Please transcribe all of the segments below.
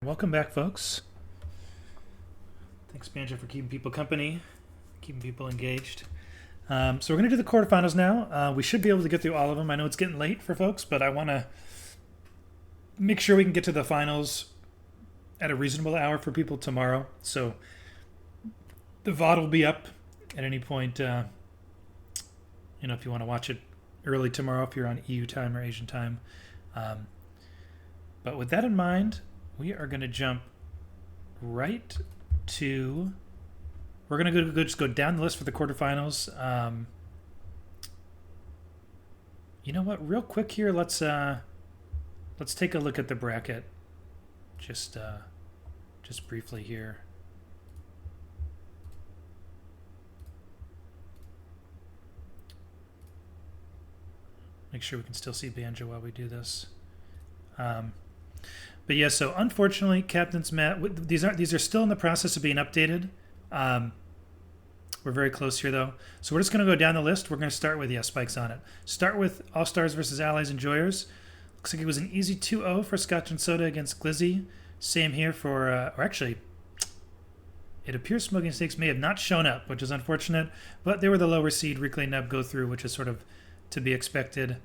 Welcome back, folks. Thanks, Banjo, for keeping people company, keeping people engaged. So we're going to do the quarterfinals now. We should be able to get through all of them. I know it's getting late for folks, but I want to make sure we can get to the finals at a reasonable hour for people tomorrow. So the VOD will be up at any point. If you want to watch it early tomorrow, if you're on EU time or Asian time. But with that in mind, we are going to jump right to. We're going to just go down the list for the quarterfinals. You know what? Real quick here, let's take a look at the bracket, just briefly here. Make sure we can still see Banjo while we do this. But yeah, so unfortunately, Captain's Mat. These are still in the process of being updated. We're very close here, though. So we're just going to go down the list. We're going to start with, Spike's on it. Start with All-Stars versus Allies Enjoyers. Looks like it was an easy 2-0 for Scotch and Soda against Glizzy. Same here for, or actually, it appears Smoking Snakes may have not shown up, which is unfortunate. But they were the lower seed. Reclaim Nub go through, which is sort of to be expected.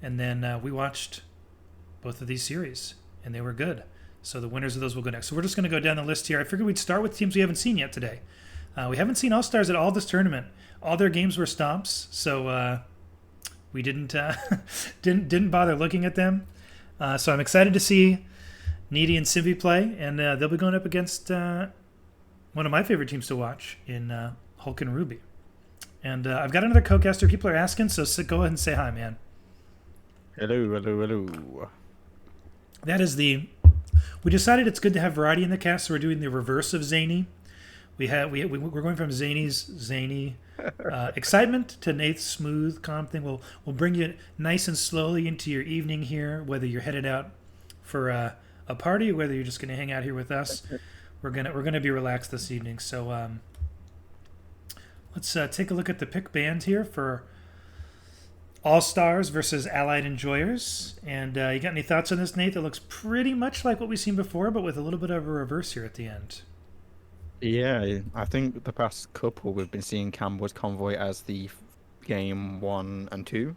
And then we watched both of these series, and they were good. So the winners of those will go next. So we're just going to go down the list here. I figured we'd start with teams we haven't seen yet today. We haven't seen All-Stars at all this tournament. All their games were stomps, so we didn't didn't bother looking at them. So I'm excited to see Needy and Simbi play, and they'll be going up against one of my favorite teams to watch in Hulk and Ruby. And I've got another co-caster. People are asking, so go ahead and say hi, man. Hello. That is the. We decided it's good to have variety in the cast, so we're doing the reverse of Zany. We're going from Zany's zany excitement to Nath's smooth, calm thing. We'll bring you nice and slowly into your evening here, whether you're headed out for a party or whether you're just going to hang out here with us. We're gonna be relaxed this evening. So let's take a look at the pick band here for All-Stars versus Allied Enjoyers. And you got any thoughts on this, Nate? It looks pretty much like what we've seen before, but with a little bit of a reverse here at the end. Yeah, I think the past couple we've been seeing Campbell's Convoy as the game 1 and 2.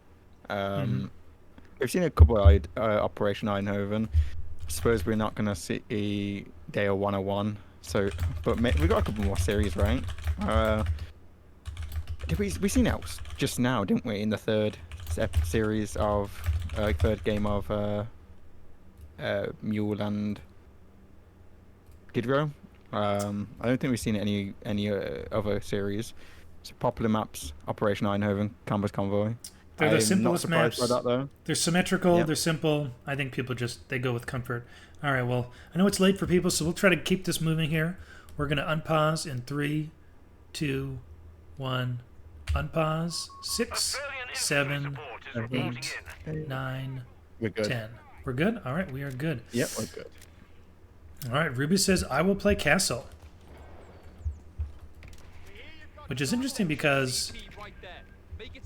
We've seen a couple of Operation Eindhoven. I suppose we're not going to see Dale 101. So, but we got a couple more series, right? Did we seen that just now, didn't we? In the third series of third game of Mule and Gidro. I don't think we've seen any other series. So popular maps, Operation Eindhoven, Campbell's Convoy. They're the simplest maps. By that, though. They're symmetrical. Yep. They're simple. I think people they go with comfort. All right. Well, I know it's late for people, so we'll try to keep this moving here. We're gonna unpause in 3, 2, 1. Unpause. 6, 7, 8, 9, We're good. 10. We're good. All right. We are good. Yep, we're good. All right, Ruby says, I will play Castle. Which is interesting because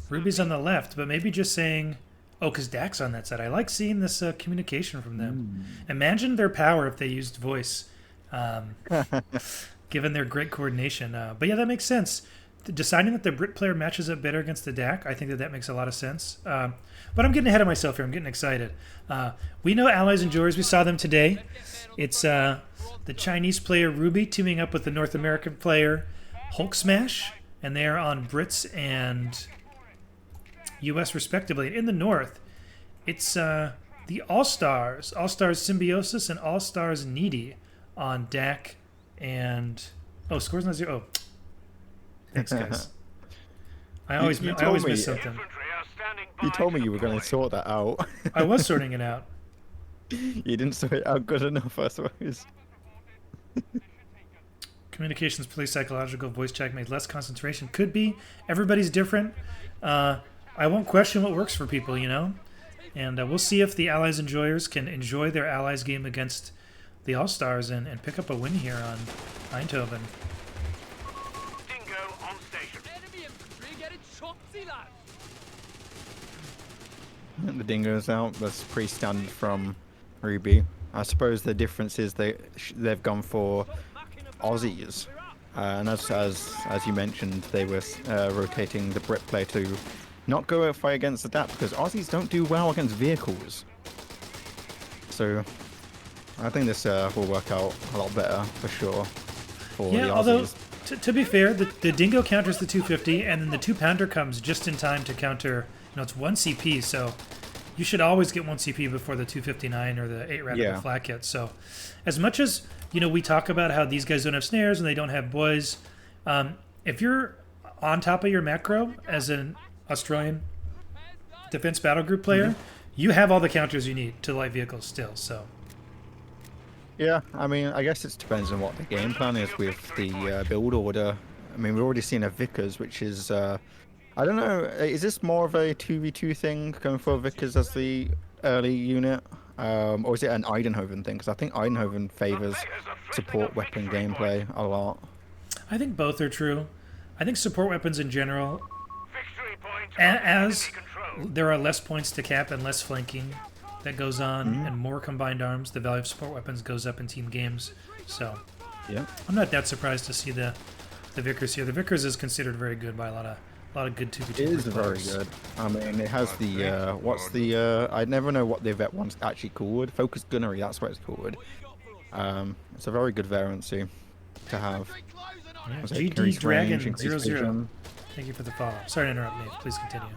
Ruby's on the left, but maybe just saying, oh, because Dak's on that side. I like seeing this communication from them. Imagine their power if they used voice, given their great coordination. But yeah, that makes sense. Deciding that the Brit player matches up better against the Dak, I think that makes a lot of sense. But I'm getting ahead of myself here. I'm getting excited. We know Allies and Enjoyers. We saw them today. It's the Chinese player Ruby teaming up with the North American player Hulk Smash, and they are on Brits and US respectively. In the North, it's the All-Stars Symbiosis and All-Stars Needy on Dak and Scores not 0. Oh, thanks guys. I always miss something. You told me you were going to sort that out. I was sorting it out. You didn't sort it out good enough, I suppose. Communications, police, psychological, voice check made less concentration. Could be. Everybody's different. I won't question what works for people, And we'll see if the Allies Enjoyers can enjoy their Allies game against the All-Stars and pick up a win here on Eindhoven. Tango on station. Enemy infantry getting shot, see that? The dingo's out. That's pretty standard from Ruby. I suppose the difference is they've gone for Aussies, and as you mentioned, they were rotating the Brit player to not go fight against the DAP because Aussies don't do well against vehicles. So I think this will work out a lot better for sure for the Yeah, Aussies. although to be fair, the Dingo counters the 250, and then the 2-pounder comes just in time to counter. It's 1 CP, so you should always get 1 CP before the 259 or the 8 radical flak hit. So, as much as we talk about how these guys don't have snares and they don't have boys, if you're on top of your macro as an Australian defense battle group player, you have all the counters you need to light vehicles still. So. Yeah, I mean, I guess it depends on what the game plan is with the build order. I mean, we've already seen a Vickers, which is, I don't know, is this more of a 2v2 thing, going for Vickers as the early unit? Or is it an Eindhoven thing? Because I think Eindhoven favors support weapon gameplay a lot. I think both are true. I think support weapons in general, as there are less points to cap and less flanking that goes on and more combined arms, the value of support weapons goes up in team games. So yeah, I'm not that surprised to see the Vickers here. The Vickers is considered very good by a lot of good 2v2 it is very players. good. I mean, it has the what's the I never know what the vet one's actually called. Focus gunnery, that's what it's called. It's a very good variancy to have. Yeah, Was it GD increased Dragon range, increased 00. vision? Thank you for the follow. Sorry to interrupt, Nate. Please continue.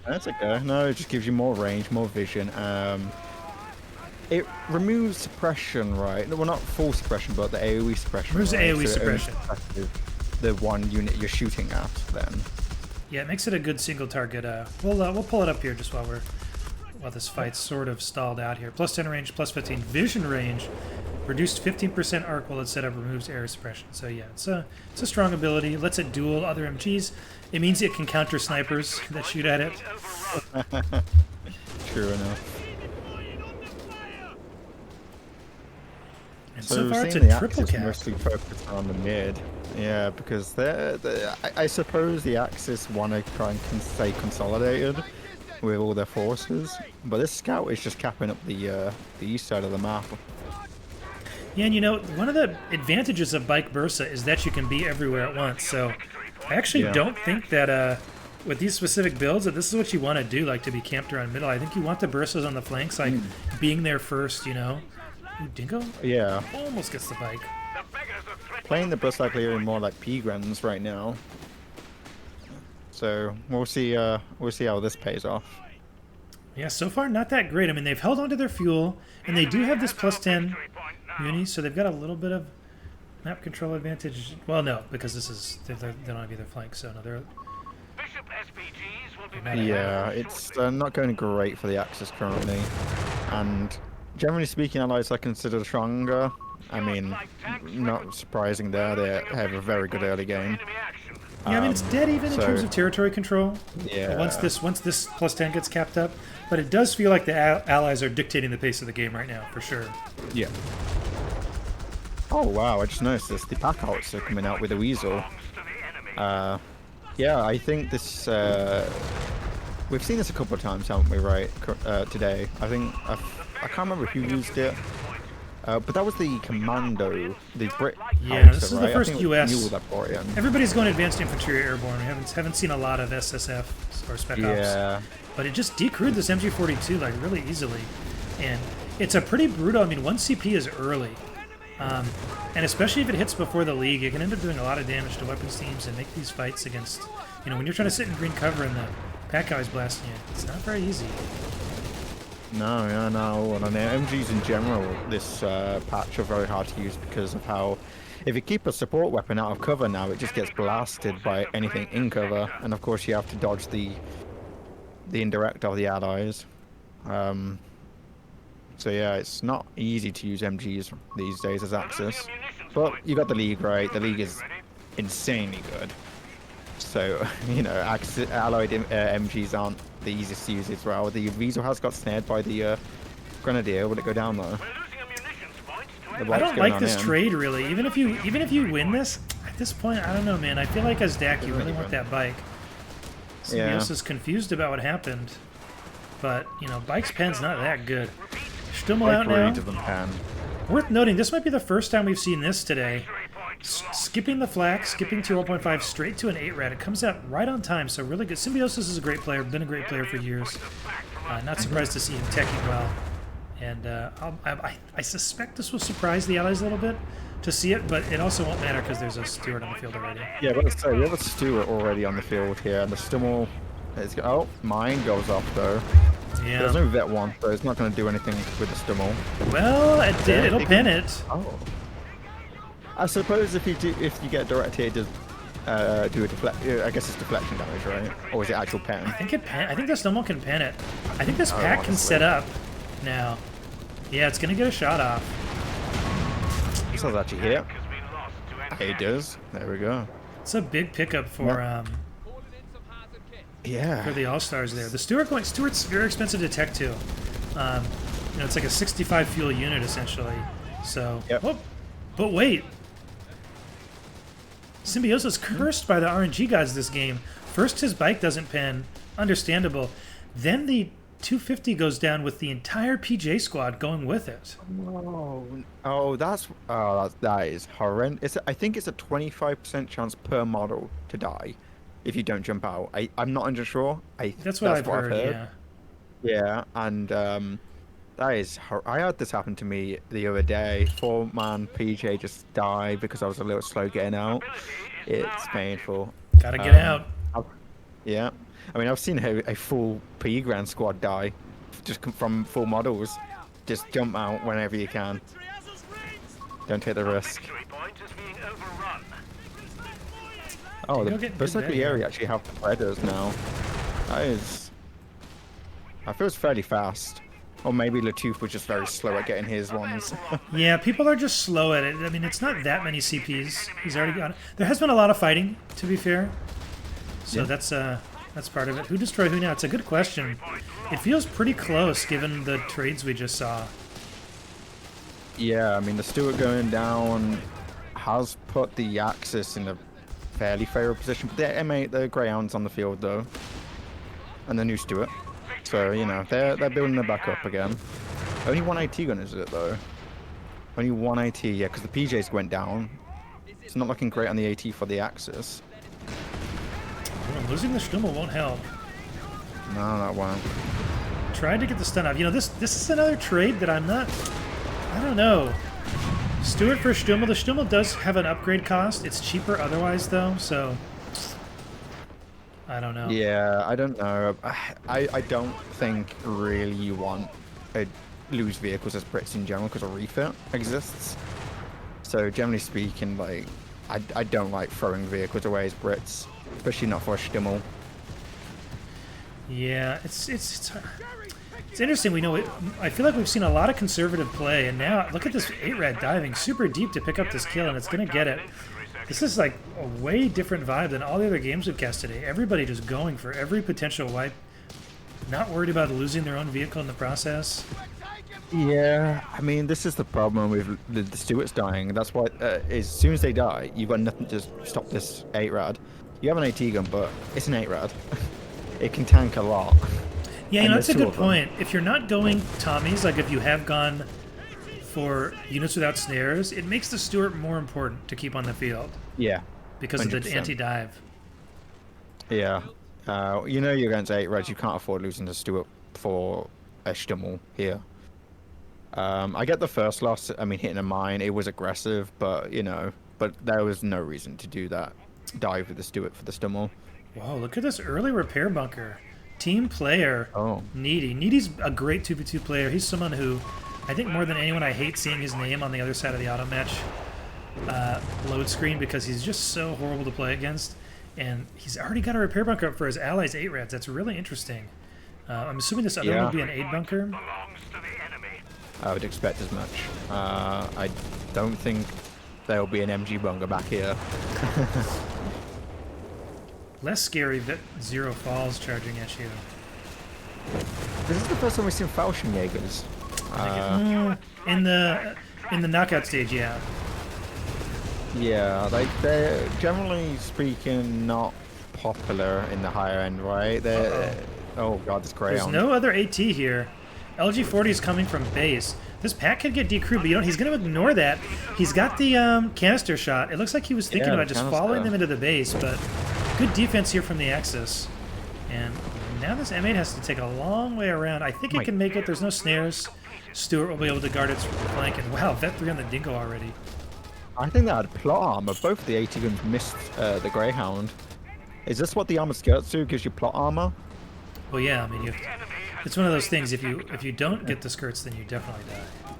That's okay. No, it just gives you more range, more vision. It removes suppression, right? Well, not full suppression, but the AoE suppression. Removes right? AoE So it only suppression. suppresses the one unit you're shooting at. Then. Yeah, it makes it a good single target. We'll pull it up here just while this fight's sort of stalled out here. Plus 10 range, plus 15 vision range, reduced 15% arc while it's set up, removes air suppression. So yeah, it's a strong ability. Lets it duel other MGs. It means it can counter snipers that shoot at it. True enough. And so far it's a seeing the triple Axis cap. mostly focused on the mid. Yeah, because I suppose the Axis want to try and stay consolidated with all their forces, but this scout is just capping up the east side of the map. Yeah, and one of the advantages of Bike Bursa is that you can be everywhere at once. So I actually don't think that with these specific builds that this is what you want to do, like to be camped around middle. I think you want the Bursas on the flanks, like being there first, Ooh, Dingo? Yeah, Almost gets the bike. playing the bus like they're more like P-Grens right now. So we'll see how this pays off. Yeah, so far not that great. I mean, they've held onto their fuel, and they do have this plus 10 uni, so they've got a little bit of map control advantage. Well, no, because they don't have either flank, so no, they're... Yeah, it's not going great for the Axis currently, and generally speaking, allies are considered stronger. I mean, not surprising there. They have a very good early game. Yeah, I mean, it's dead even in terms of territory control. Yeah. Once this plus 10 gets capped up, but it does feel like the allies are dictating the pace of the game right now, for sure. Yeah. Oh wow! I just noticed this. The pack outs are coming out with a weasel. Yeah, I think this. We've seen this a couple of times, haven't we? Right, today. I think I can't remember who used it, but that was the Commando, the Brit. Yeah, howitzer, this is right? the first I think it was US. Mule that brought it in. Everybody's going advanced infantry or airborne. We haven't seen a lot of SSF or spec ops. Yeah. But it just decrewed this MG42 like really easily, and it's a pretty brutal. I mean, 1 CP is early, and especially if it hits before the league, it can end up doing a lot of damage to weapons teams and make these fights against, when you're trying to sit in green cover and the pack guy's blasting you, it's not very easy. No, yeah, no. And on the MGs in general, this patch are very hard to use because of how, if you keep a support weapon out of cover now, it just gets blasted by anything in cover, and of course you have to dodge the indirect of the allies. So yeah, it's not easy to use MGs these days as Axis, but you got the League, right? The League is insanely good. So, allied MGs aren't the easiest to use as well. The Weasel has got snared by the Grenadier. Will it go down though? I don't like this trade really. Even if you win this, at this point, I don't know, man. I feel like as Dak, you really want that bike. Somebody else is confused about what happened, but Bike's pen's not that good. Stummel Spike out really now. doesn't pan. Worth noting, this might be the first time we've seen this today. Skipping the flak, skipping to 0.5 straight to an 8 red. It comes out right on time, so really good. Symbiosis is a great player, been a great player for years. Not surprised to see him teching well. And I suspect this will surprise the Allies a little bit to see it, but it also won't matter because there's a Stewart on the field already. Yeah, but let's say we have a Stewart already on the field here, and the Stummel is. Oh, mine goes off though. There's no Yeah. vet one, so it's not going to do anything with the Stummel. Well, it did. It'll pin it. Oh. I suppose if you get direct hit, it does do a deflect. I guess it's deflection damage, right? Or is it actual pen? I think the Stummel can pin it. I think this Oh, pack can honestly. set up now. Yeah, it's gonna get a shot off. This is actually here. It does. There we go. It's a big pickup for Yeah. the All Stars there. The Stewart's very expensive to tech too. It's like a 65 fuel unit essentially. So, Yep. oh, but wait, Symbiosis cursed by the RNG gods this game. First his bike doesn't pin, understandable. Then the 250 goes down with the entire PJ squad going with it. That is horrendous. I think it's a 25% chance per model to die if you don't jump out. I'm not unsure. That's what I've heard. Yeah. Yeah, and that is. I had this happen to me the other day. 4-man PJ just died because I was a little slow getting out. It's painful. Gotta get out. Yeah, I mean I've seen a full P Grand squad die just from full models. Just jump out whenever you can. Don't take the risk. Oh, Go the get Berserklieri actually have predators now. That feels fairly fast. Or maybe Latoof was just very slow at getting his ones. Yeah, people are just slow at it. I mean, it's not that many CPs. He's already got it. There has been a lot of fighting, to be fair. So Yeah. that's part of it. Who destroyed who now? It's a good question. It feels pretty close given the trades we just saw. Yeah, I mean the Stewart going down has put the Axis in a fairly favorable position. But they're M8, the Greyhounds on the field though, and the new Stewart. So they're building their back up again. Only one AT gun is it though? Only one AT, yeah, because the PJs went down. It's not looking great on the AT for the Axis. Well, losing the Stummel won't help. No, that won't. Tried to get the stun off. This is another trade that I don't know. Stewart for Stummel. The Stummel does have an upgrade cost. It's cheaper otherwise though, so I don't know. Yeah, I don't know. I don't think really you want to lose vehicles as Brits in general because a refit exists. So generally speaking, like I don't like throwing vehicles away as Brits, especially not for a Stummel. Yeah, it's interesting. I feel like we've seen a lot of conservative play, and now look at this 8-red diving super deep to pick up this kill, and it's gonna get it. This is like a way different vibe than all the other games we've cast today. Everybody just going for every potential wipe, not worried about losing their own vehicle in the process. Yeah, I mean this is the problem with the Stewarts dying. That's why as soon as they die, you've got nothing to stop this 8-rad. You have an AT gun, but it's an 8-rad. It can tank a lot. Yeah, And that's a there's two good of them. point. If you're not going Tommies, like if you have gone for units without snares, it makes the Stewart more important to keep on the field Yeah. because of the 100%. anti-dive. Yeah. You're against 8-reds, you can't afford losing to Stewart for a Stummel here. I get the first loss, I mean hitting a mine, it was aggressive, but there was no reason to do that. Dive with the Stewart for the Stummel. Whoa, look at this early repair bunker. Team player, Oh. Needy. Needy's a great 2v2 player. He's someone who, I think more than anyone, I hate seeing his name on the other side of the auto match load screen because he's just so horrible to play against. And he's already got a repair bunker up for his allies 8-rads. That's really interesting. I'm assuming this other one Yeah. will be an 8 bunker. I would expect as much. I don't think there'll be an MG bunker back here. Less scary that Zero Falls charging at you. This is the first time we've seen Falchion Jaegers. In the knockout stage, yeah. Yeah, like they're generally speaking not popular in the higher end, right? Oh god, this There's Greyhound. no other AT here. LG-40 is coming from base. This pack could get decrewed, but he's going to ignore that. He's got the canister shot. It looks like he was thinking about just following them into the base, but good defense here from the Axis. And now this M8 has to take a long way around. I think it can make it. There's no snares. Stuart will be able to guard its flank. And wow, Vet 3 on the Dingo already. I think that had plot armor. Both of the AT guns missed the Greyhound. Is this what the armor skirts do? Gives you plot armor? Well, yeah. I mean, it's one of those things. If you don't get the skirts, then you definitely die.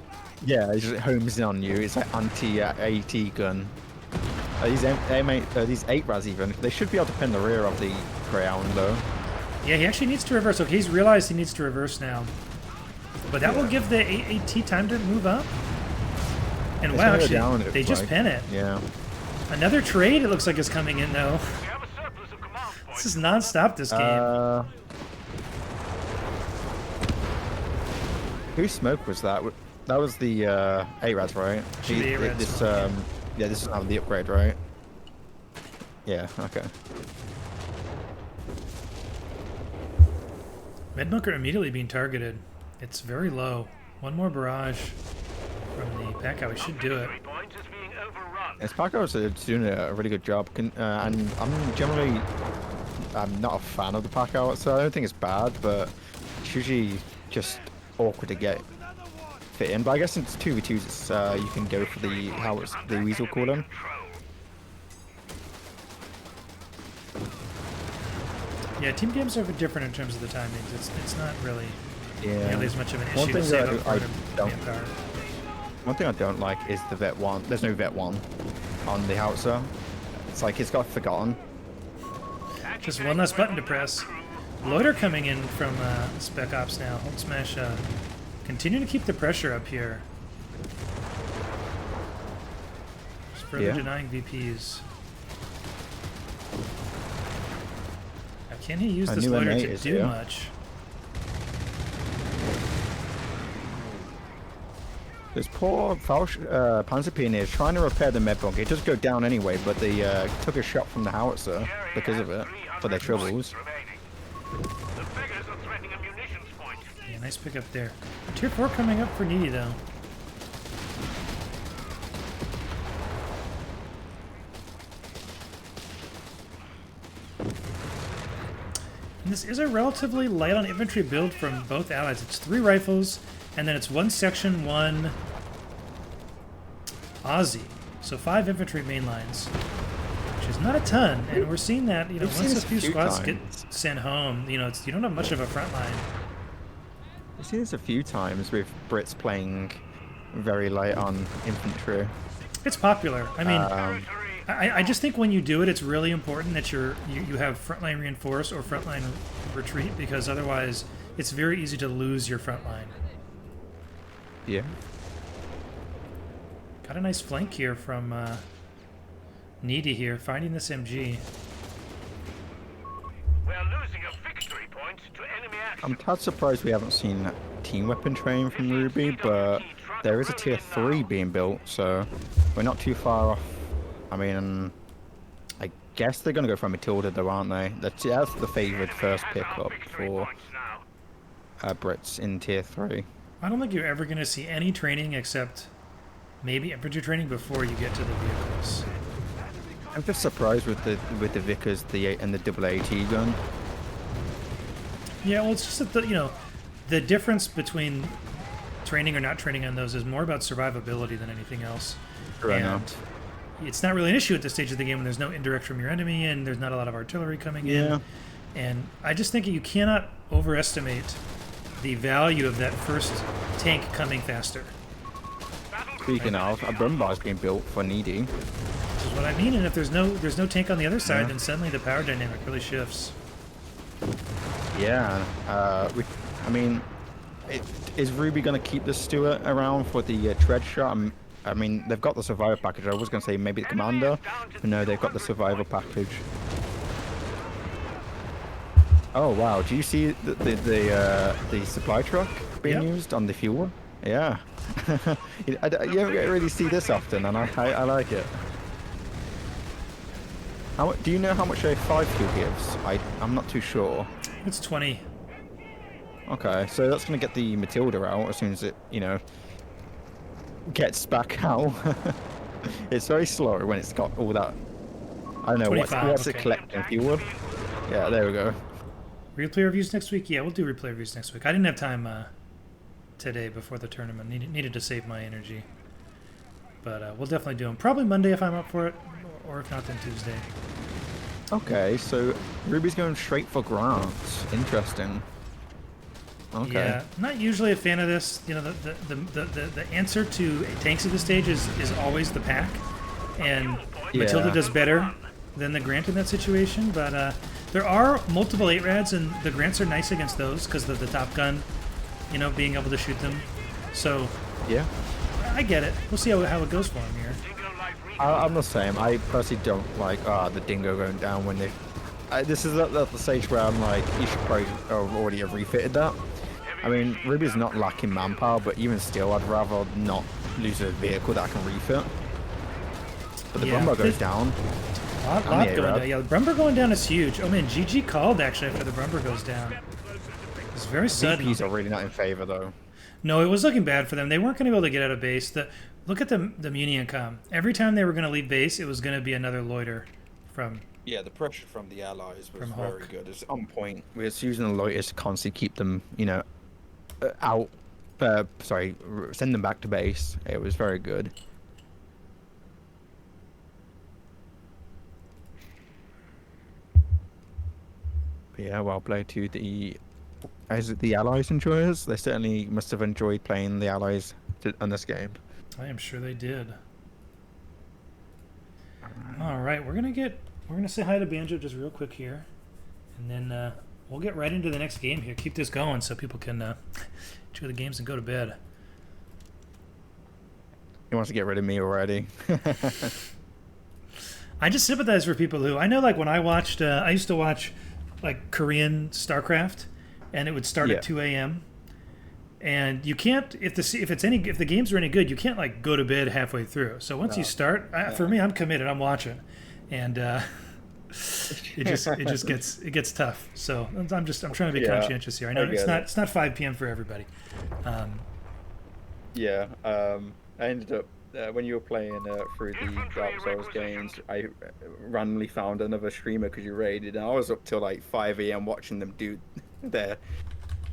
Yeah, it just homes in on you. It's like anti-AT gun. These 8 Raz even, they should be able to pin the rear of the Greyhound though. Yeah, he actually needs to reverse. Okay, he's realized he needs to reverse now. But that will give the AT time to move up. And It's wow, gonna go actually, down, they just pin it. Yeah. Another trade, it looks like, is coming in, though. We have a surplus of command This points. is non-stop, this game. Whose smoke was that? That was the A-Rads, right? Should be A-Rads This, smoke, yeah, this is now the upgrade, right? Yeah, okay. Medbunker immediately being targeted. It's very low. One more barrage from the pack out. We should do it. 3 points is being overrun. Yes, Paco's doing a really good job, and I'm not a fan of the pack out, so I don't think it's bad, but it's usually just awkward to get fit in. But I guess since 2v2s, it's, you can go for the weasel cooler. Yeah, team games are different in terms of the timings. It's not really Yeah. nearly as much of an One issue to thing save that up I for don't- manpower. One thing I don't like is the Vet 1. There's no Vet 1 on the Howitzer. It's like it's got forgotten. Just one less button to press. Loader coming in from Spec Ops now. Hold smash. Continue to keep the pressure up here. Just further Yeah. denying VPs. Now, can he use A this new loader M8 to is do here. much? This poor Panzer Pioneer is trying to repair the medbunk. It does go down anyway, but they took a shot from the Howitzer because of it, for their troubles. The beggars are threatening a munitions point. Yeah, nice pick up there. Tier 4 coming up for Needy, though. And this is a relatively light on infantry build from both allies. It's 3 rifles, and then it's 1 section, 1 Aussie. So 5 infantry main lines, which is not a ton. And we're seeing that, you know, We've seen once a this few a few squads get times. sent home, you know, you don't have much of a front line. I've seen this a few times with Brits playing very light on infantry. It's popular. I mean, Um, I just think when you do it, it's really important that you have frontline reinforce or frontline retreat, because otherwise it's very easy to lose your front line. yeah. Got a nice flank here from Needy here, finding this MG. We're losing a victory point to enemy action. I'm tad surprised we haven't seen team weapon training from Ruby, but there is a tier 3 being built, so we're not too far off. I mean, I guess they're going to go for a Matilda though, aren't they? That's the favoured first pickup for Brits in tier 3. I don't think you're ever going to see any training except maybe infantry training before you get to the vehicles. I'm just surprised with the Vickers, and the double AT gun. Yeah, well, it's just that the difference between training or not training on those is more about survivability than anything else. Right now. It's not really an issue at this stage of the game when there's no indirect from your enemy and there's not a lot of artillery coming Yeah. in. And I just think you cannot overestimate the value of that first tank coming faster. Speaking of, a Brumbar's being built for Needy. Which is what I mean. And if there's no tank on the other side, Yeah. then suddenly the power dynamic really shifts. Yeah. I mean, is Ruby going to keep the Stuart around for the tread shot? I mean, they've got the survivor package. I was going to say maybe the commander, but no, they've got the survivor package. Oh wow! Do you see the supply truck being Yep. used on the fuel? Yeah. you don't really see this often, and I like it. Do you know how much a 5 fuel gives? I'm not too sure. It's 20. Okay, so that's gonna get the Matilda out as soon as it, gets back out. It's very slow when it's got all that. I don't know 25. what's it Okay. collecting fuel. Yeah, there we go. Replay reviews next week. Yeah, we'll do replay reviews next week. I didn't have time today before the tournament. Needed to save my energy. But we'll definitely do them. Probably Monday if I'm up for it, or if not, then Tuesday. Okay, so Ruby's going straight for grants. Interesting. Okay. Yeah, not usually a fan of this. You know, the answer to tanks at this stage is always the pack, and Matilda Yeah. does better than the Grant in that situation. But there are multiple 8-rads, and the Grants are nice against those because of the Top Gun, being able to shoot them. So Yeah. I get it. We'll see how it goes for him here. I'm the same. I personally don't like the Dingo going down when they. This is at the stage where I'm like, you should probably already have refitted that. I mean, Ruby's not lacking manpower, but even still, I'd rather not lose a vehicle that I can refit. But the Brumbo goes down. Lot going down. Yeah, the Brumber going down is huge. Oh man, GG called actually after the Brumber goes down. It's very sudden. VPs are really not in favor though. No, it was looking bad for them. They weren't going to be able to get out of base. Look at the Muni income. Every time they were going to leave base, it was going to be another loiter from. Yeah, the pressure from the allies was From very Hulk. good. It's on point. We're just using the loiters to constantly keep them, out. Send them back to base. It was very good. But yeah, well played to the allies enjoyers. They certainly must have enjoyed playing the allies on this game. I am sure they did. All right, we're gonna say hi to Banjo just real quick here, and then we'll get right into the next game here. Keep this going so people can enjoy the games and go to bed. He wants to get rid of me already. I just sympathize for people who I know. Like when I watched, I used to watch like Korean StarCraft, and it would start Yeah. at 2 a.m. And you can't if the games are any good, you can't like go to bed halfway through. So once you start, for me, I'm committed. I'm watching, and it gets tough. So I'm trying to be Yeah, conscientious here. I know I get it's not 5 p.m. for everybody. Yeah, I ended up when you were playing through the Dark Souls games, I randomly found another streamer because you raided, and I was up till like 5 a.m. watching them do their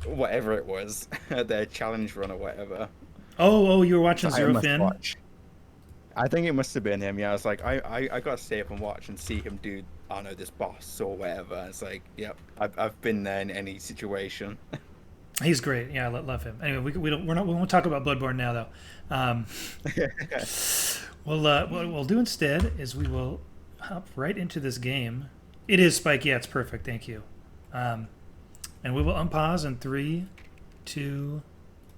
whatever it was, their challenge run or whatever. Oh, you were watching So Zero must Fin? watch. I think it must have been him. Yeah, I was like, I gotta stay up and watch and see him do, I don't know, this boss or whatever. It's like, yep, I've been there in any situation. He's great. Yeah, I love him. Anyway, we won't talk about Bloodborne now though. What we'll do instead is we will hop right into this game. It is Spike. Yeah, it's perfect. Thank you. And we will unpause in 3, 2,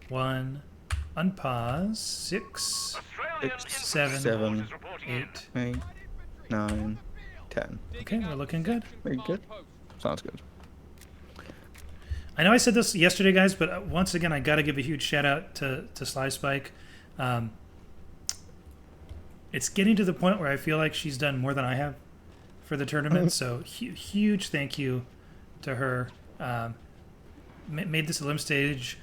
1. Unpause. 6, 7, 7, 8. 8, 9, 10. Okay, we're looking good. Very good. Sounds good. I know I said this yesterday, guys, but once again, I got to give a huge shout out to Sly Spike. It's getting to the point where I feel like she's done more than I have for the tournament. So huge thank you to her. Made this elim stage,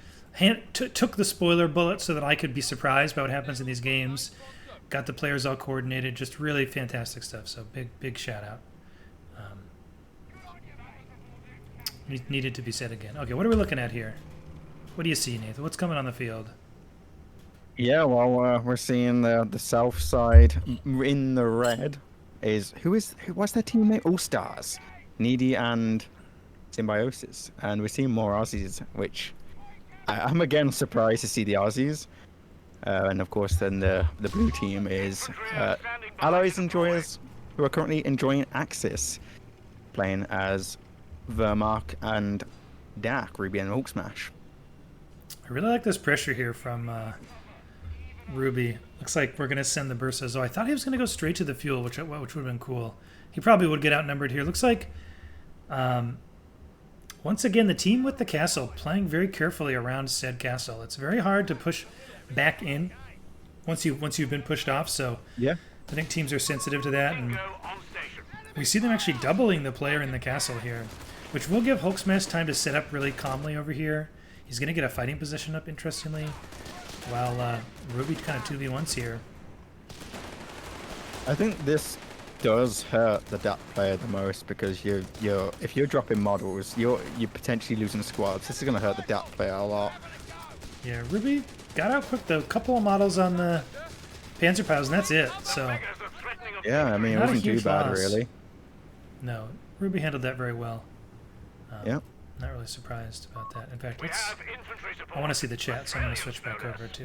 took the spoiler bullet so that I could be surprised by what happens in these games. Got the players all coordinated. Just really fantastic stuff. So big shout out. Needed to be said again. Okay, what are we looking at here? What do you see, Nathan? What's coming on the field? Yeah, well, we're seeing the south side in the red is what's their team name? All Stars, Needy and Symbiosis, and we're seeing more Aussies, which I'm again surprised to see the Aussies. And of course, then the blue team is Allies enjoyers who are currently enjoying Axis, playing as Vermark and Dak, Ruby and Hulk Smash. I really like this pressure here from Ruby. Looks like we're going to send the Bursas. Oh, I thought he was going to go straight to the fuel, which would have been cool. He probably would get outnumbered here. Looks like, once again, the team with the castle playing very carefully around said castle. It's very hard to push back in once you've been pushed off. So Yeah. I think teams are sensitive to that, and we see them actually doubling the player in the castle here, which will give Hulk Smash time to set up really calmly over here. He's going to get a fighting position up, interestingly, while Ruby kind of 2v1s here. I think this does hurt the DAP player the most because if you're dropping models, you're potentially losing squads. This is going to hurt the DAP player a lot. Yeah, Ruby got out quick, though. A couple of models on the Panzerpiles, and that's it. So Yeah, I mean, it not a wasn't too huge bad, loss. really. No, Ruby handled that very well. Yeah. Not really surprised about that. In fact, We let's, have infantry support. I want to see the chat, so I'm going to switch back over to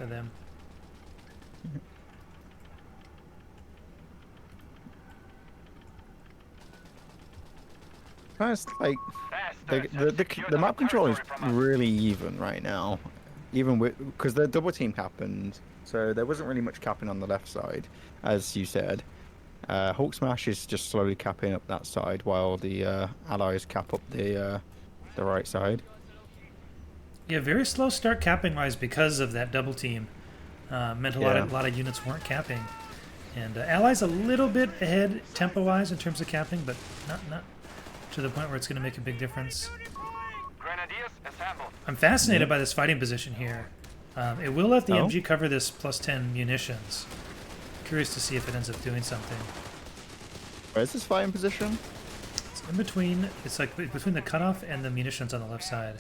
them. It's like the map control is really even right now, even with because the double team happened, so there wasn't really much capping on the left side, as you said. Hulk Smash is just slowly capping up that side while the allies cap up the right side. Yeah, very slow start capping wise because of that double team. Meant a lot of units weren't capping, and allies a little bit ahead tempo wise in terms of capping, but not to the point where it's going to make a big difference. Grenadiers assembled. I'm fascinated by this fighting position here. It will let the Oh. MG cover this +10 munitions. Curious to see if it ends up doing something. Where's this fighting position? It's in between. It's like between the cutoff and the munitions on the left side.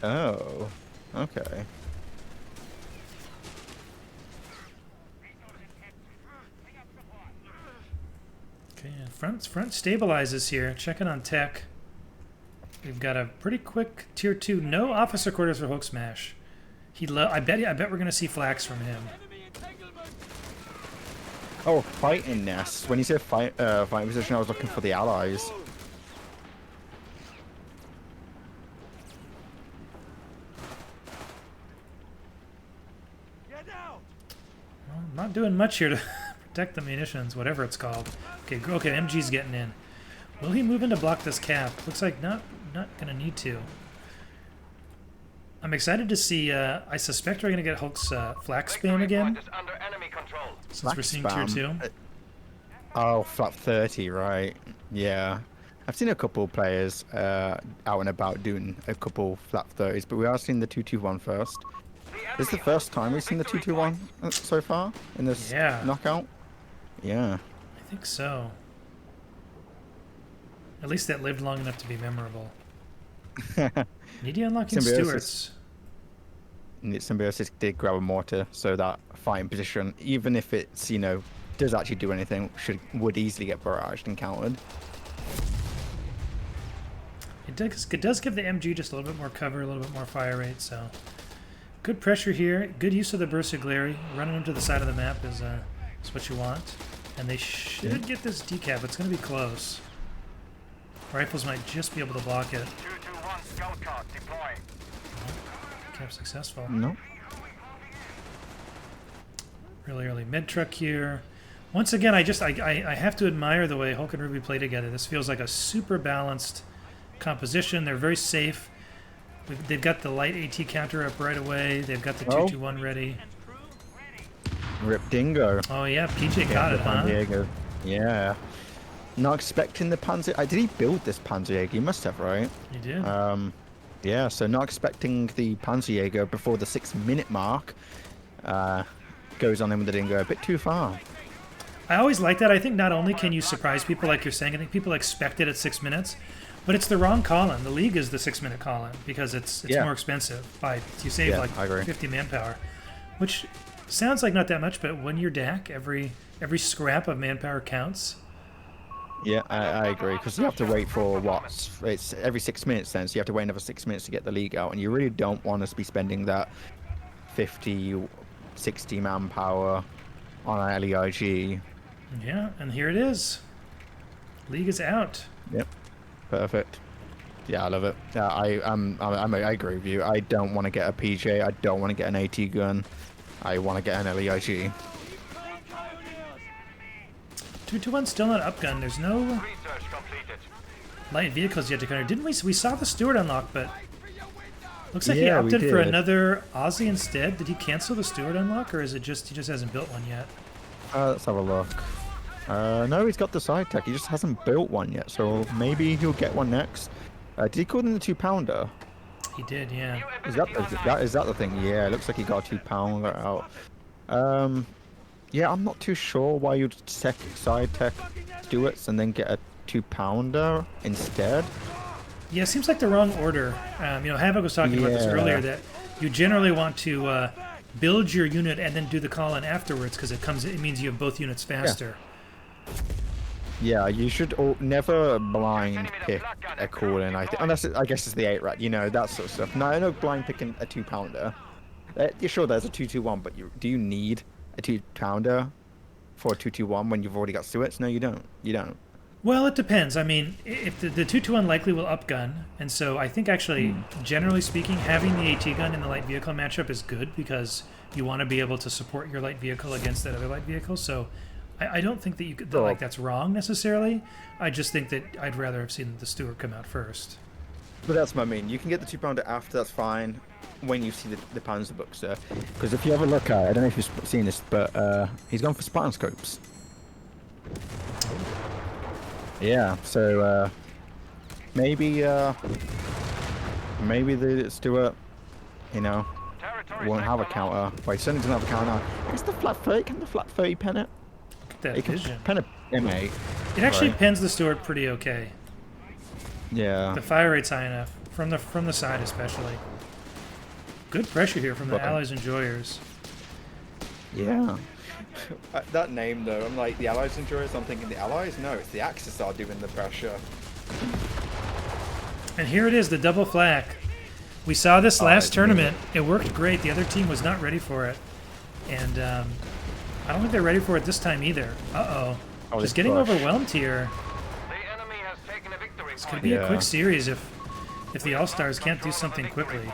Oh, okay. Okay, and front stabilizes here. Checking on tech. We've got a pretty quick tier 2. No officer quarters for Hulk Smash. I bet we're gonna see flax from him. Oh, fighting nest. When you said fighting position, I was looking for the allies. Well, not doing much here to protect the munitions, whatever it's called. Okay, MG's getting in. Will he move in to block this cap? Looks like not gonna need to. I'm excited to see. I suspect we're gonna get Hulk's flax spam again, Under enemy control. since we're seeing Spam. tier 2. Oh, flat 30, right? Yeah. I've seen a couple players out and about doing a couple flat 30s, but we are seeing the 221 first. This is the first time we've seen the 221 so far in this knockout. Yeah. I think so. At least that lived long enough to be memorable. Need you unlocking Stewarts? Symbiosis did grab a mortar, so that fighting position, even if it's, does actually do anything, would easily get barraged and countered. It does give the MG just a little bit more cover, a little bit more fire rate, so... Good pressure here, good use of the Bursaglary. Running them to the side of the map is what you want. And they should get this decap, it's going to be close. Rifles might just be able to block it. 221 scout card deploying. Cap successful. No. Really early mid truck here. Once again, I have to admire the way Hulk and Ruby play together. This feels like a super balanced composition. They're very safe. They've got the light AT counter up right away. They've got the 221 ready. Rip Dingo. Oh yeah, PJ got it, huh? Diego. Yeah. Not expecting the Panzer. Did he build this Panzerjäger? He must have, right? He did. Yeah, so not expecting the Panzerjäger before the 6-minute mark. Goes on in with the Dingo a bit too far. I always like that. I think not only can you surprise people like you're saying, I think people expect it at 6 minutes, but it's the wrong call-in. The League is the 6-minute call-in because it's more expensive. You save like 50 manpower, which sounds like not that much, but when you're DAC, every scrap of manpower counts. Yeah, I agree, because you have to wait for it's every 6 minutes then, so you have to wait another 6 minutes to get the League out, and you really don't want to be spending that 50, 60 manpower on an LEIG. Yeah, and here it is. League is out. Yep, perfect. Yeah, I love it. Yeah, I agree with you. I don't want to get a PJ. I don't want to get an AT gun. I want to get an LEIG. 221 still not upgun. There's no Research completed. light vehicles yet to counter. Didn't we saw the Steward unlock, but looks like he Yeah, we opted for did. another Aussie instead. Did he cancel the Steward unlock, or is it just he just hasn't built one yet? Let's have a look. No, he's got the side tech. He just hasn't built one yet, so maybe he'll get one next. Did he call them the 2-pounder? He did, yeah. Is that the thing? Yeah, it looks like he got a 2-pounder out. Yeah, I'm not too sure why you'd side tech Stewarts and then get a 2-pounder instead. Yeah, it seems like the wrong order. Havoc was talking about this earlier, that you generally want to build your unit and then do the call-in afterwards because it means you have both units faster. Yeah, you should never blind pick a call-in, I think. Unless, I guess it's the 8-rat, that sort of stuff. No, I know blind picking a 2-pounder. You're sure there's a 2-2-1, but do you need a 2-pounder for a 2-2-1 when you've already got Stewarts? No, you don't. You don't. Well, it depends. I mean, if the 2-2-1 likely will upgun, and so I think actually, generally speaking, having the AT gun in the light vehicle matchup is good because you want to be able to support your light vehicle against that other light vehicle. So I don't think that that's wrong necessarily. I just think that I'd rather have seen the Stewart come out first. But that's what I mean. You can get the 2-pounder after, that's fine, when you see the Panzer Boxer. Because if you have a look at it, I don't know if you've seen this, but he's gone for Spartan scopes. Yeah, so maybe the Stewart, won't have a counter. Well, he certainly doesn't have a counter. It's the flat 30. Can the flat 30 pen it? Look at that vision. Pen a M8. It actually pens the Stewart pretty okay. Yeah. The fire rate's high enough from the side, especially. Good pressure here from the Allies enjoyers. Yeah. That name though, I'm like the Allies enjoyers. I'm thinking the Allies. No, it's the Axis are doing the pressure. And here it is, the double flak. We saw this last tournament. It worked great. The other team was not ready for it, and I don't think they're ready for it this time either. Just getting overwhelmed here. The enemy has taken a victory. It's gonna be a quick series if the All Stars can't do something quickly.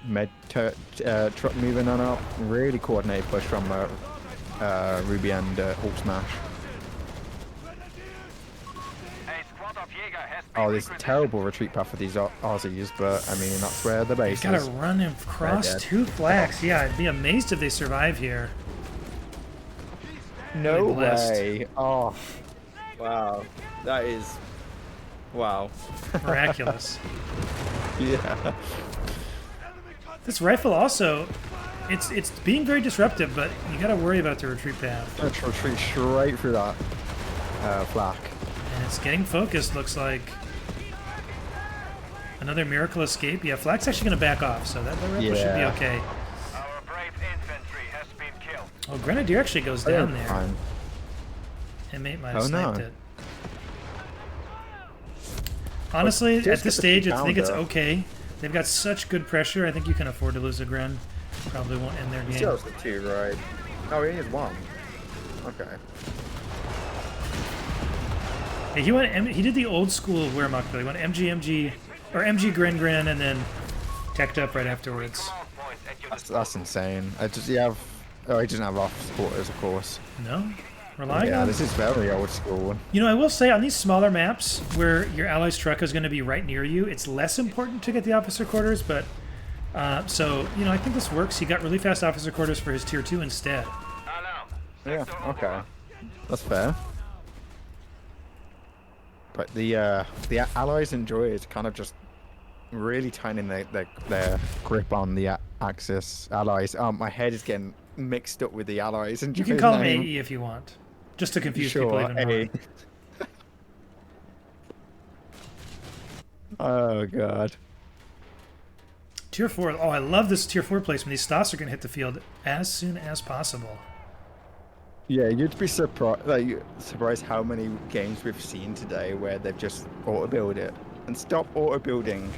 Med truck moving on up. Really coordinated push from Ruby and Hulk Smash. Oh, this terrible retreat path for these Aussies, but I mean that's where the base is. Gotta run across 2 flaks. Yeah, I'd be amazed if they survive here. No way. Oh, wow. That is wow. Miraculous. Yeah. This rifle also, it's being very disruptive, but you got to worry about the retreat path. Let's retreat straight through that flak. And it's getting focused, looks like. Another miracle escape. Yeah, flak's actually going to back off, so that rifle should be okay. Our brave infantry has been killed. Oh, Grenadier actually goes down there. M8 might have sniped it. Honestly, at this stage, I think it's okay. They've got such good pressure. I think you can afford to lose a Gren. Probably won't end their game. He still has the 2, right? Oh, he has 1. Okay. Yeah, he did the old school Wehrmacht build. He went MG, or MG Gren, and then teched up right afterwards. That's insane. Oh, he doesn't have off supporters, of course. No? Relying on... Yeah, this is very old school. I will say, on these smaller maps, where your ally's truck is going to be right near you, it's less important to get the officer quarters, but... I think this works. He got really fast officer quarters for his tier 2 instead. Yeah, okay. That's fair. But the Allies enjoyers kind of just really tightening their grip on the Axis. Allies. My head is getting mixed up with the Allies. You can call him AE if you want. Just to confuse people even more. Oh, God. Tier 4. Oh, I love this Tier 4 placement. These Stas are going to hit the field as soon as possible. Yeah, you'd be surprised how many games we've seen today where they've just auto-build it. And stop auto-building,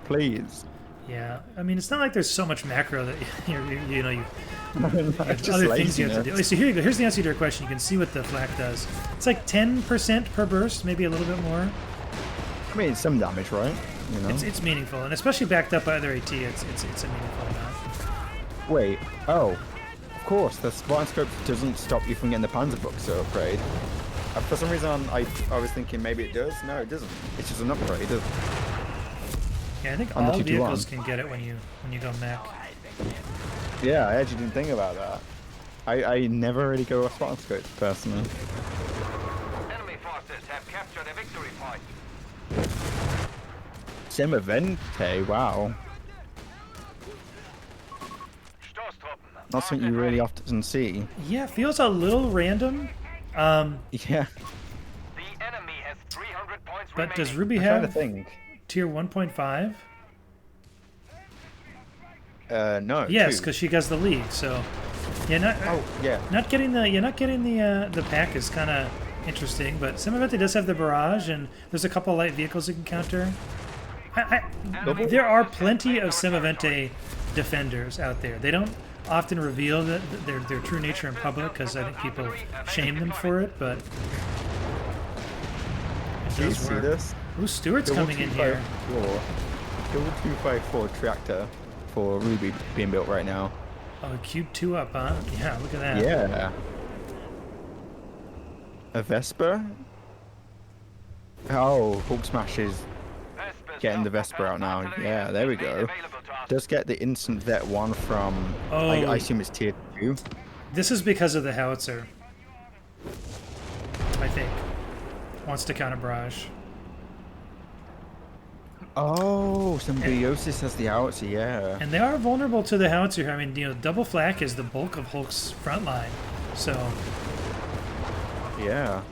please. Yeah, I mean, it's not like there's so much macro that you have other things you have to do. So here you go. Here's the answer to your question. You can see what the flak does. It's like 10% per burst, maybe a little bit more. I mean, it's some damage, right? It's meaningful, and especially backed up by other AT, it's a meaningful amount. Wait, of course, the Spartan Scope doesn't stop you from getting the Panzer Boxer upgrade. For some reason, I was thinking maybe it does. No, it doesn't. It's just an upgrade. Yeah, I think all vehicles can get it when you go mech. Yeah, I actually didn't think about that. I never really go with Spartan scopes personally. Enemy forces have captured a victory point. Simavente, wow. Stoßtruppen. Not something you really often see. Yeah, feels a little random. Yeah. The enemy has 300 points But does remaining. Ruby I'm trying to have think. tier 1.5? No. Yes, 2. because she has the league. So, yeah, Oh, yeah. not getting the pack is kind of interesting. But Simavente does have the barrage, and there's a couple light vehicles you can counter. There are plenty of Simavente defenders out there. They don't often reveal their true nature in public because I think people shame them for it. But it Do you does see work. this? Ooh, Stewart's coming in here. Double 254 tractor for Ruby being built right now. Oh, cube 2 up, huh? Yeah, look at that. Yeah. A Vesper? Oh, Hulk Smash is getting the Vesper out now. Yeah, there we go. Does get the instant Vet 1 from, Oh. I assume it's tier 2. This is because of the howitzer. I think. Wants to counter barrage. Oh, Symbiosis has the outs, yeah. And they are vulnerable to the howitzer here. I mean, double flak is the bulk of Hulk's front line. So, Yeah.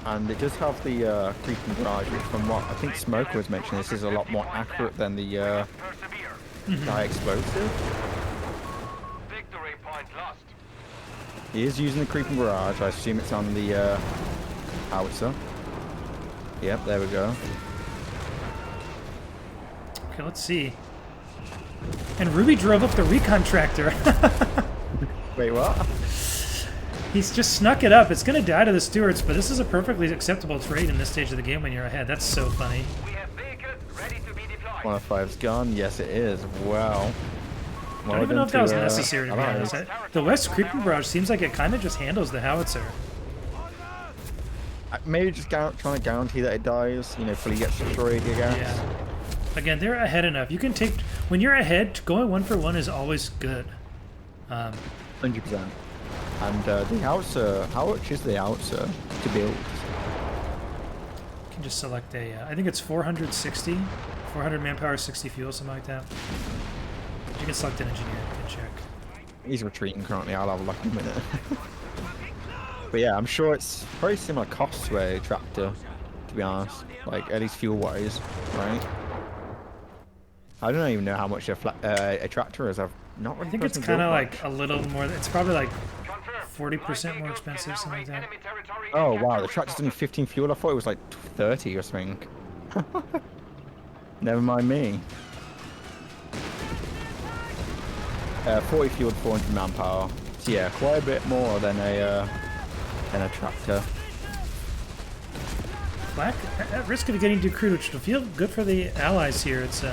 And it does have the creeping barrage, which from what I think Smoker was mentioning, this is a lot more accurate than the die explosive. Victory point lost. He is using the creeping barrage. I assume it's on the howitzer. Yep, there we go. okay, let's see. And Ruby drove up the recon tractor. Wait, what? He's just snuck it up. It's going to die to the Stewarts, but this is a perfectly acceptable trade in this stage of the game when you're ahead. That's so funny. We have vehicles ready to be deployed. 105's gone. Yes, it is. Wow. I don't even know if that was necessary, to be honest. The West Creeping Barrage seems like it kind of just handles the howitzer. Maybe just trying to guarantee that it dies, fully gets destroyed, I guess. Yeah. Again, they're ahead enough. You can take... When you're ahead, going 1-for-1 is always good. 100%. And the howitzer, how much is the howitzer to build? You can just select a... I think it's 460. 400 manpower, 60 fuel, something like that. You can select an engineer and check. He's retreating currently. I'll have a look in a minute. But yeah, I'm sure it's very similar cost to a tractor, to be honest. Like, at least fuel-wise, right? I don't even know how much a tractor is. I've not really I think it's personally kind of built like a little more... It's probably like 40% more expensive, something like that. much. Oh, wow. The tractor's only 15 fuel. I thought it was like 30 or something. Never mind me. 40 fuel, 400 manpower. So yeah, quite a bit more than a tractor. Black, at risk of getting decrewed, which will feel good for the allies here. It's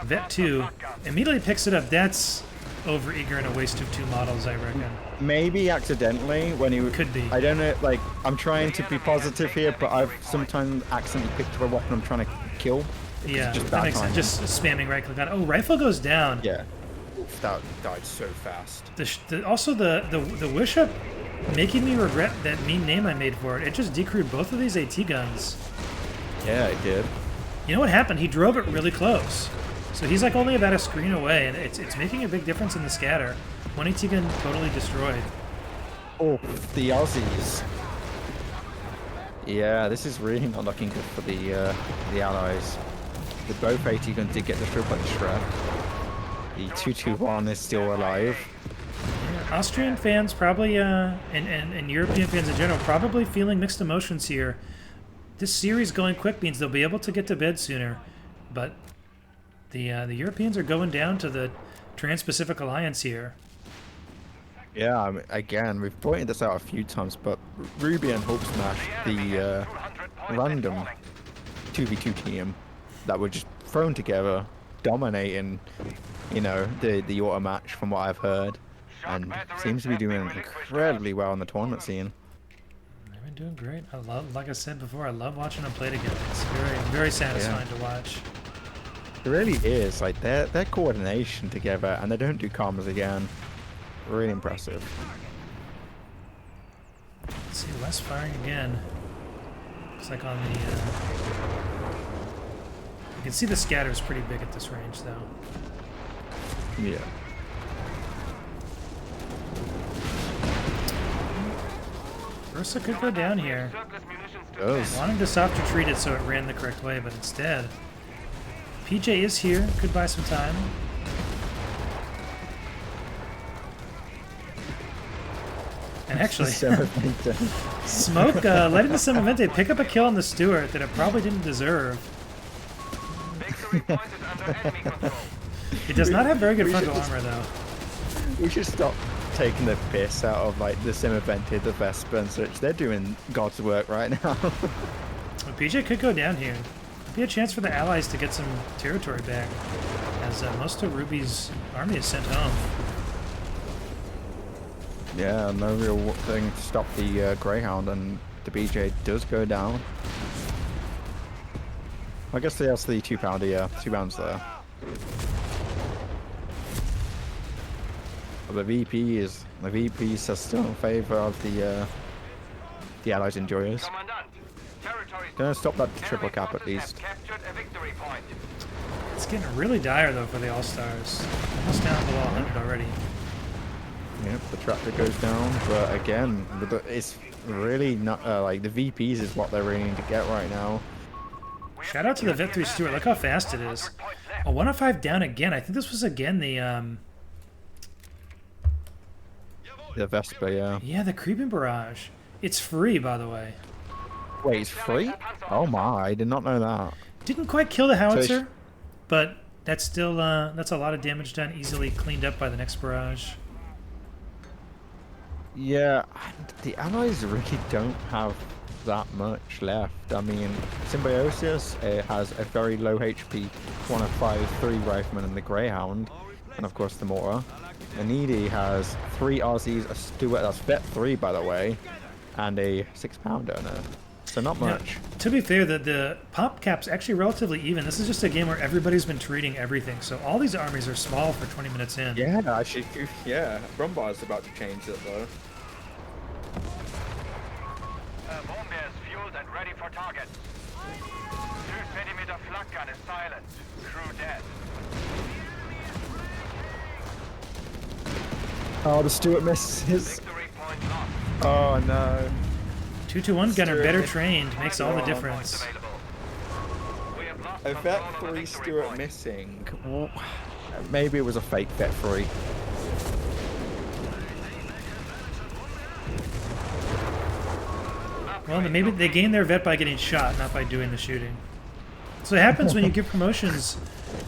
Vet 2. Immediately picks it up. That's over-eager and a waste of 2 models, I reckon. Maybe accidentally when he Could be. I don't know. Like, I'm trying to be positive here, but I've sometimes accidentally picked up a weapon I'm trying to kill. Yeah, just that bad makes sense. timing. Just spamming right-click on it. Oh, rifle goes down. Yeah. Oof, that died so fast. Also, the wish-up making me regret that mean name I made for it. It just decrewed both of these AT guns. Yeah, it did. You know what happened? He drove it really close. So he's like only about a screen away, and it's making a big difference in the scatter. One AT gun totally destroyed. Oh, the Aussies. Yeah, this is really not looking good for the Allies. The both AT guns did get destroyed by the Shrek. The 221 is still alive. Yeah, Austrian fans probably, and European fans in general, probably feeling mixed emotions here. This series going quick means they'll be able to get to bed sooner, but the Europeans are going down to the Trans-Pacific Alliance here. Yeah, I mean, again, we've pointed this out a few times, but Ruby and Hulk Smash, the random 2v2 team that were just thrown together, dominating, the auto match from what I've heard, and seems to be doing incredibly well in the tournament scene. They've been doing great. Like I said before, I love watching them play together. It's very, very satisfying to watch. It really is, like, their coordination together, and they don't do commas again. Really impressive. Let's see, less firing again. Looks like on the... you can see the scatter is pretty big at this range, though. Yeah. Ursa could go down here. Surplus munitions to Does. spare. Wanting to soft retreat it so it ran the correct way, but instead... PJ is here. Could buy some time. And actually... Smoke letting the Semavente pick up a kill on the Stewart that it probably didn't deserve. Victory point is under enemy control. It does not have very good We frontal should just- armor, though. We should stop taking the piss out of like the Simivented, the Vespa and such. They're doing God's work right now. Well, PJ could go down here. Could be a chance for the Allies to get some territory back, as most of Ruby's army is sent home. Yeah, no real thing to stop the Greyhound, and the BJ does go down. I guess that's the 2-pounder, yeah, 2 pounds there. But the VP says still in favour of the Allies Enjoyers. Commandant, territory. Gonna stop that Enemy triple cap at forces least. have captured a victory point. It's getting really dire, though, for the All-Stars. Almost down below 100 already. Yep, the tractor goes down, but again, it's really not like the VPs is what they're really need to get right now. Shout out to the Vet 3 Stewart. Look how fast it is. A 105 down again. I think this was again the The Vespa, yeah. yeah, the Creeping Barrage. It's free, by the way. Wait, it's free? Oh my, I did not know that. Didn't quite kill the howitzer, it's- but that's still that's a lot of damage done, easily cleaned up by the next barrage. Yeah, the Allies really don't have that much left. I mean, Symbiosis has a very low HP 153 Rifleman and the Greyhound, and of course the Mortar. Anidi has 3 Aussies, a Stuart, that's Vet 3 by the way, and a 6-pounder. No. So not Now, much. to be fair, the pop cap's actually relatively even. This is just a game where everybody's been treating everything, so all these armies are small for 20 minutes in. Yeah, actually, yeah. Brumbar's about to change it though. Bomber is fueled and ready for target. 2 centimeter flak gun is silent. Crew dead. Oh, the Stuart misses. Victory point lost. Oh no. 221 gunner, Stuart better missed. trained, makes all the Oh. difference. Points available. We have lost A control Vet of the 3 victory Stuart point. missing. Well, maybe it was a fake Vet 3. Well, then maybe they gain their vet by getting shot, not by doing the shooting. So it happens when you give promotions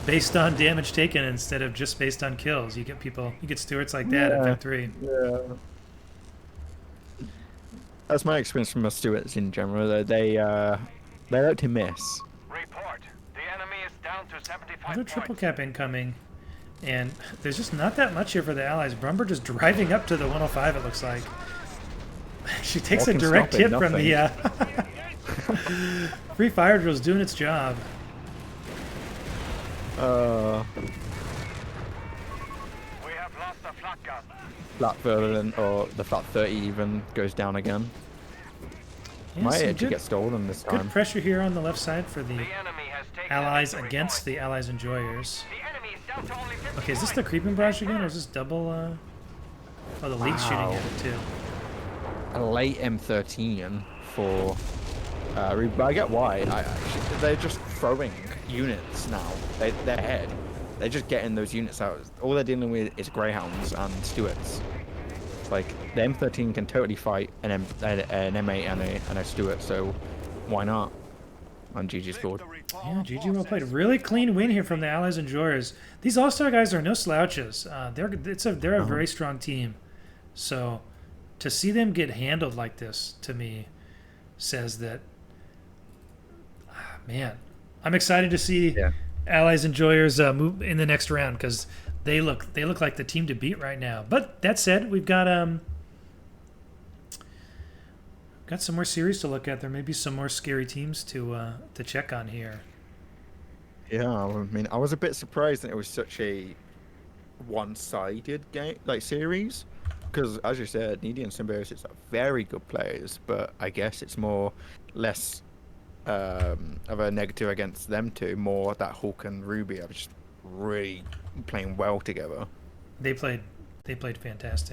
based on damage taken instead of just based on kills. You get Stewarts like that at Yeah. Vet 3. Yeah. That's my experience from the Stuarts in general. They like to miss. Report. The enemy is down to 75 Another triple points. cap incoming. And there's just not that much here for the Allies. Brumber just driving up to the 105, it looks like. She takes a What can direct stop it? hit from the free fire drill's doing its job. We have lost a flak gun. Flat further than, or the flat 30 even goes down again. Yeah, Might some actually good, get stolen this good time. pressure here on the left side for the The enemy has taken a Allies victory against point. the Allies Enjoyers. The enemy is down to only 50 Okay, is this the points. Creeping Barrage again, or is this double, oh, the league's shooting Wow. at it, too. A late M13 for. I get why. They're just throwing units now. They're ahead. They're just getting those units out. All they're dealing with is Greyhounds and Stuarts. It's like the M13 can totally fight an M8 and a Stuart, so why not? And GG scored. Yeah, GG well played. Really clean win here from the Allies Enjoyers. These All-Star guys are no slouches. They're a very strong team. So to see them get handled like this, to me, says that, man, I'm excited to see Yeah. Allies Enjoyers move in the next round, because they look like the team to beat right now. But that said, we've got some more series to look at. There may be some more scary teams to check on here. Yeah, I mean, I was a bit surprised that it was such a one-sided game, like series. because as you said, Needy and Symbiosis are very good players, but I guess it's more less of a negative against them two, more that Hulk and Ruby are just really playing well together. They played fantastic.